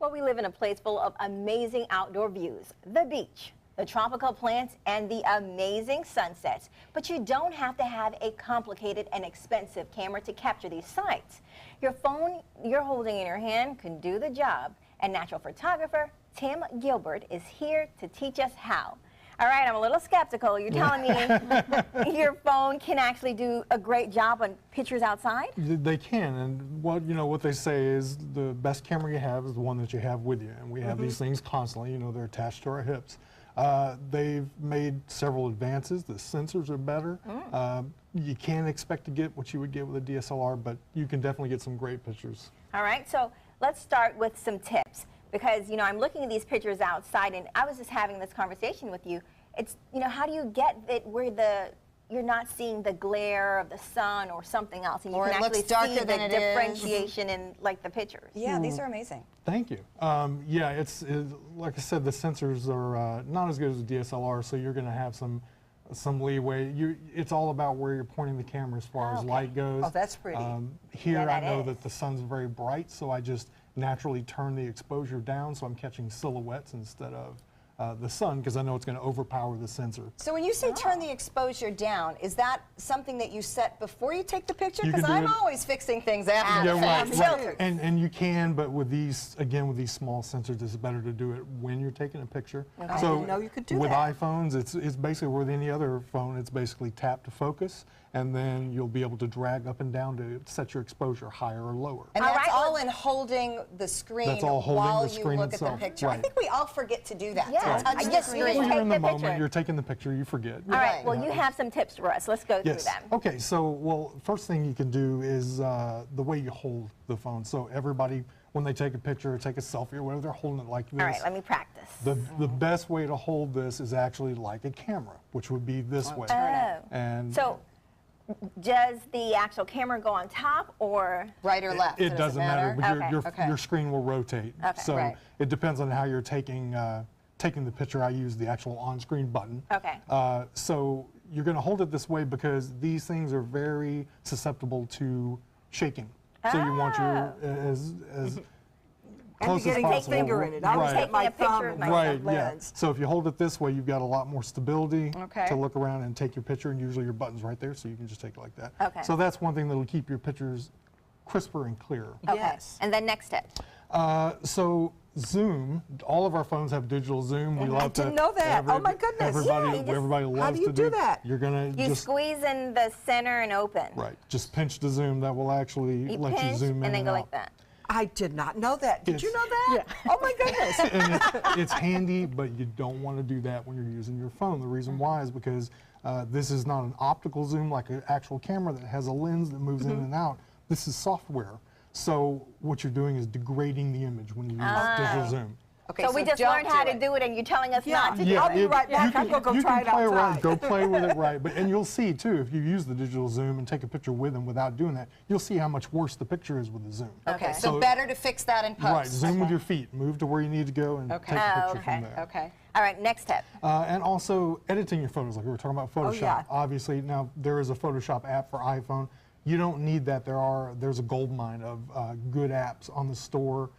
Well, we live in a place full of amazing outdoor views, the beach, the tropical plants, and the amazing sunsets. But you don't have to have a complicated and expensive camera to capture these sights. Your phone you're holding in your hand can do the job, and natural photographer Tim Gilbert is here to teach us how. All right, I'm a little skeptical. You're telling me your phone can actually do a great job on pictures outside? They can, and what they say is the best camera you have is the one that you have with you, and we have these things constantly. They're attached to our hips. They've made several advances. The sensors are better. You can't expect to get what you would get with a DSLR, but you can definitely get some great pictures. All right, so let's start with some tips. Because, I'm looking at these pictures outside, and I was just having this conversation with you. It's, how do you get it where you're not seeing the glare of the sun or something else, and you can actually see the differentiation in, like, the pictures? Yeah, these are amazing. Thank you. Yeah, it's like I said, the sensors are not as good as a DSLR, so you're going to have some leeway. It's all about where you're pointing the camera as far as light goes. Oh, that's pretty. Here, I know that the sun's very bright, so I just naturally turn the exposure down, so I'm catching silhouettes instead of the sun, because I know it's going to overpower the sensor. So when you say turn the exposure down, is that something that you set before you take the picture? Because I'm always fixing things after the fact. Right. And you can, but with these, again, with these small sensors, it's better to do it when you're taking a picture. Okay. So I didn't know you could do with that. iPhones, it's basically with any other phone, it's basically tap to focus, and then you'll be able to drag up and down to set your exposure higher or lower. And that's all in holding the screen while you look at the picture. Right. I think we all forget to do that. Yeah. Touch the screen. Well, you're in the moment, you're taking the picture, you forget. All right, well, you have some tips for us. Let's go through them. Okay, so, first thing you can do is the way you hold the phone. So everybody, when they take a picture or take a selfie or whatever, they're holding it like this. All right, let me practice. The best way to hold this is actually like a camera, which would be this way. Oh. And so, does the actual camera go on top or right or left? It doesn't matter, but your screen will rotate. Okay. So it depends on how you're taking the picture. I use the actual on-screen button. Okay. So you're going to hold it this way because these things are very susceptible to shaking. So you want your as close as possible. Finger in it. I was taking a picture of myself. Yeah. So if you hold it this way, you've got a lot more stability to look around and take your picture, and usually your button's right there, so you can just take it like that. Okay. So that's one thing that'll keep your pictures crisper and clearer. Okay. Yes. And then next step. So zoom, all of our phones have digital zoom. We love I didn't know that. Oh my goodness. Everybody loves how do you to do that? You're gonna just squeeze in the center and open. Right. Just pinch to zoom. That will actually let you zoom in and then go out. like that. I did not know that. Did you know that? Yeah. Oh my goodness. And it's handy, but you don't want to do that when you're using your phone. The reason why is because this is not an optical zoom like an actual camera that has a lens that moves in and out. This is software. So what you're doing is degrading the image when you use digital zoom. Okay, so we just learned how to do it, and you're telling us not to do it. I'll be right back. I'm going to go try it outside. Go play with it right. And you'll see, too, if you use the digital zoom and take a picture with and without doing that, you'll see how much worse the picture is with the zoom. Okay, so better to fix that in post. Right, zoom with your feet. Move to where you need to go and take a picture from there. Okay. All right, next step. And also editing your photos, like we were talking about Photoshop. Oh, yeah. Obviously, now there is a Photoshop app for iPhone. You don't need that. There's a gold mine of good apps on the store.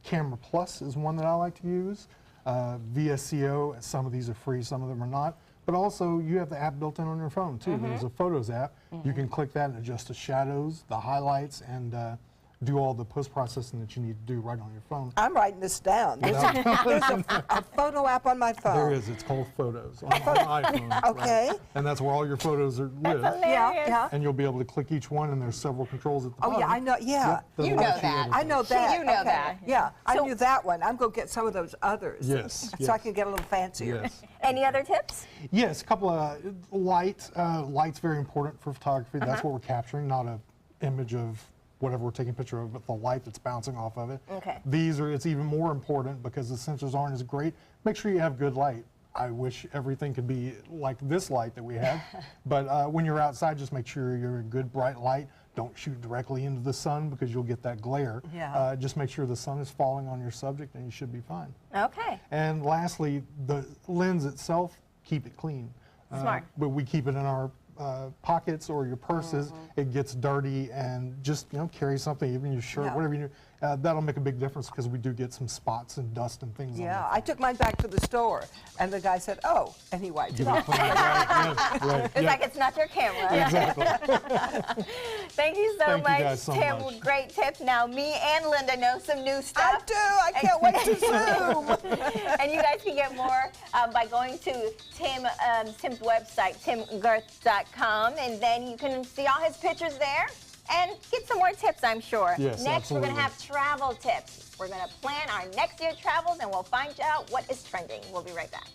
Camera Plus is one that I like to use. VSCO, some of these are free, some of them are not. But also, you have the app built in on your phone, too. There's a Photos app. You can click that and adjust the shadows, the highlights, and do all the post-processing that you need to do right on your phone. I'm writing this down. There's a photo app on my phone. There is. It's called Photos on iPhone. Okay. Right? And that's where all your photos live. Yeah. And you'll be able to click each one, and there's several controls at the bottom. Oh, yeah, I know. Yeah. Yep, You know that. I know that. You know that. Yeah, I knew that one. I'm going to get some of those others. Yes. So I can get a little fancier. Yes. Any other tips? Yes, a couple of light. Light's very important for photography. That's what we're capturing, not an image of whatever we're taking a picture of, but the light that's bouncing off of it. Okay. It's even more important because the sensors aren't as great. Make sure you have good light. I wish everything could be like this light that we have, but when you're outside, just make sure you're in good bright light. Don't shoot directly into the sun because you'll get that glare. Yeah. Just make sure the sun is falling on your subject and you should be fine. Okay. And lastly, the lens itself, keep it clean. Smart. But we keep it in our pockets or your purses. It gets dirty, and just carry something, even your shirt, whatever you do. that'll make a big difference because we do get some spots and dust and things on Yeah, it. I took mine back to the store, and the guy said, "Oh," and he wiped it off. Right, It's like it's not your camera. exactly. Thank you so Thank you much, guys so Tim. much. Great tip. Now, me and Linda know some new I stuff. do. I can't wait to Zoom. And you guys can get more by going to Tim's website, timgirth.com, and then you can see all his pictures there and get some more tips, I'm sure. Yes, Next, we're going to absolutely. have travel tips. We're going to plan our next year travels, and we'll find out what is trending. We'll be right back.